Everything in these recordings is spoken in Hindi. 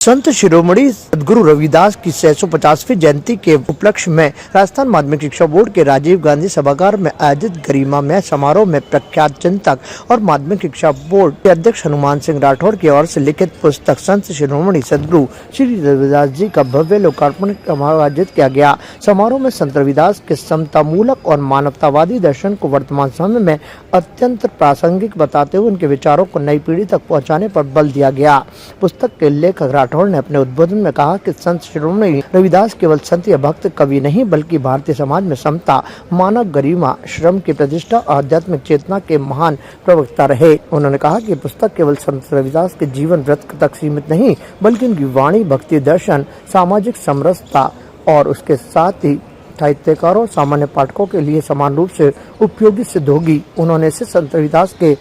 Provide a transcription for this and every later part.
संत शिरोमणि सदगुरु रविदास की 650वीं जयंती के उपलक्ष्य में राजस्थान माध्यमिक शिक्षा बोर्ड के राजीव गांधी सभागार में आयोजित गरिमामय समारोह में प्रख्यात चिंतक और माध्यमिक शिक्षा बोर्ड के अध्यक्ष हनुमान सिंह राठौर की ओर से लिखित पुस्तक संत शिरोमणि सदगुरु श्री रविदास जी का भव्य लोकार्पण समारोह आयोजित किया गया। समारोह में संत रविदास के समतामूलक और मानवतावादी दर्शन को वर्तमान समय में अत्यंत प्रासंगिक बताते हुए उनके विचारों को नई पीढ़ी तक पहुँचाने पर बल दिया गया। पुस्तक के लेखक राठौर ने अपने उद्बोधन में कहा कि संत शिरोमणि रविदास केवल संत या भक्त कवि नहीं बल्कि भारतीय समाज में समता, मानव गरिमा, श्रम की प्रतिष्ठा और आध्यात्मिक चेतना के महान प्रवक्ता रहे। उन्होंने कहा कि पुस्तक केवल संत रविदास के जीवन वृत्त तक सीमित नहीं बल्कि उनकी वाणी, भक्ति, दर्शन, सामाजिक समरसता और उसके साथ ही साहित्यकारों, सामान्य पाठकों के लिए समान रूप से उपयोगी सिद्ध होगी। उन्होंने इसे संत रविदास के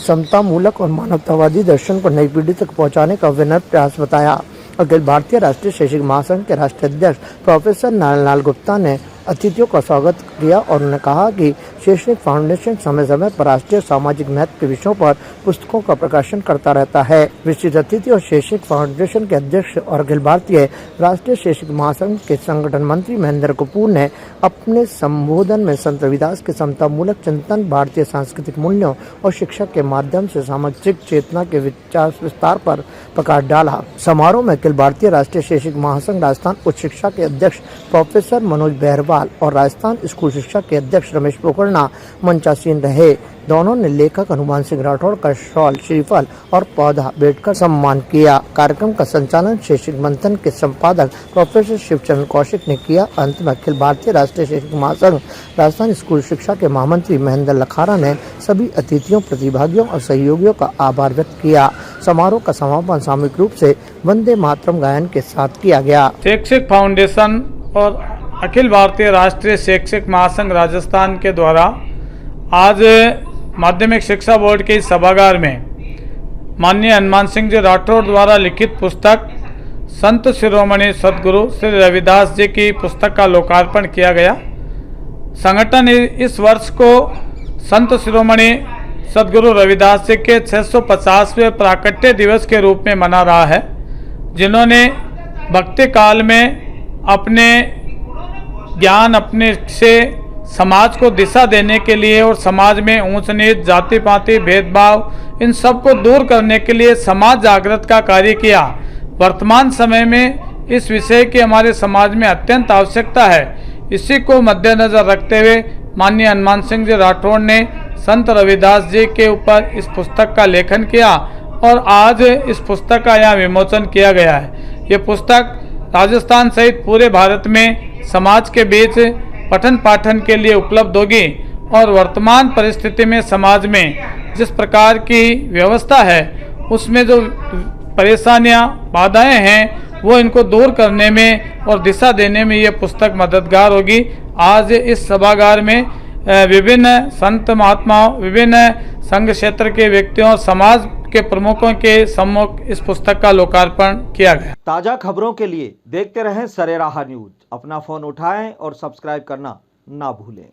समतामूलक और मानवतावादी दर्शन को नई पीढ़ी तक पहुंचाने का विनम्र प्रयास बताया। अखिल भारतीय राष्ट्रीय शैक्षिक महासंघ के राष्ट्रीय अध्यक्ष प्रोफेसर नारायण गुप्ता ने अतिथियों का स्वागत किया और उन्होंने कहा कि शैक्षणिक फाउंडेशन समय समय पर राष्ट्रीय सामाजिक महत्व के विषयों पर पुस्तकों का प्रकाशन करता रहता है। विशिष्ट अतिथि और शैक्षिक फाउंडेशन के अध्यक्ष और अखिल भारतीय राष्ट्रीय शैक्षिक महासंघ के संगठन मंत्री महेंद्र कपूर ने अपने संबोधन में संत रविदास के समतामूलक चिंतन, भारतीय सांस्कृतिक मूल्यों और शिक्षा के माध्यम से सामाजिक चेतना के विस्तार पर प्रकाश डाला। समारोह में अखिल भारतीय राष्ट्रीय शैक्षिक महासंघ राजस्थान उच्च शिक्षा के अध्यक्ष प्रोफेसर मनोज बहरवाल और राजस्थान स्कूल शिक्षा के अध्यक्ष रमेश पोखरना मंचासीन रहे। दोनों ने लेखक हनुमान सिंह राठौर का शॉल, श्रीफल और पौधा भेंटकर सम्मान किया। कार्यक्रम का संचालन शैक्षिक मंथन के संपादक प्रोफेसर शिवचंद्र कौशिक ने किया। अंत में अखिल भारतीय राष्ट्रीय शैक्षिक महासंघ राजस्थान स्कूल शिक्षा के महामंत्री महेंद्र लखारा ने सभी अतिथियों, प्रतिभागियों और सहयोगियों का आभार व्यक्त किया। समारोह का समापन सामूहिक रूप से वंदे मातरम गायन के साथ किया गया। शैक्षिक फाउंडेशन और अखिल भारतीय राष्ट्रीय शैक्षिक महासंघ राजस्थान के द्वारा आज माध्यमिक शिक्षा बोर्ड के सभागार में माननीय हनुमान सिंह जी राठौर द्वारा लिखित पुस्तक संत शिरोमणि सदगुरु श्री रविदास जी की पुस्तक का लोकार्पण किया गया। संगठन इस वर्ष को संत शिरोमणि सदगुरु रविदास जी के 650वें प्राकट्य दिवस के रूप में मना रहा है, जिन्होंने भक्ति काल में अपने ज्ञान, अपने से समाज को दिशा देने के लिए और समाज में ऊंच नीच, जाति पाति, भेदभाव इन सब को दूर करने के लिए समाज जागृत का कार्य किया। वर्तमान समय में इस विषय की हमारे समाज में अत्यंत आवश्यकता है। इसी को मद्देनजर रखते हुए माननीय हनुमान सिंह जी राठौर ने संत रविदास जी के ऊपर इस पुस्तक का लेखन किया और आज इस पुस्तक का यहाँ विमोचन किया गया है। ये पुस्तक राजस्थान सहित पूरे भारत में समाज के बीच पठन पाठन के लिए उपलब्ध होगी और वर्तमान परिस्थिति में समाज में जिस प्रकार की व्यवस्था है उसमें जो परेशानियां, बाधाएं हैं वो इनको दूर करने में और दिशा देने में ये पुस्तक मददगार होगी। आज इस सभागार में विभिन्न संत महात्माओं, विभिन्न संघ क्षेत्र के व्यक्तियों, समाज के प्रमुखों के सम्मुख इस पुस्तक का लोकार्पण किया गया। ताजा खबरों के लिए देखते रहें सरेराह न्यूज। अपना फोन उठाएं और सब्सक्राइब करना ना भूलें।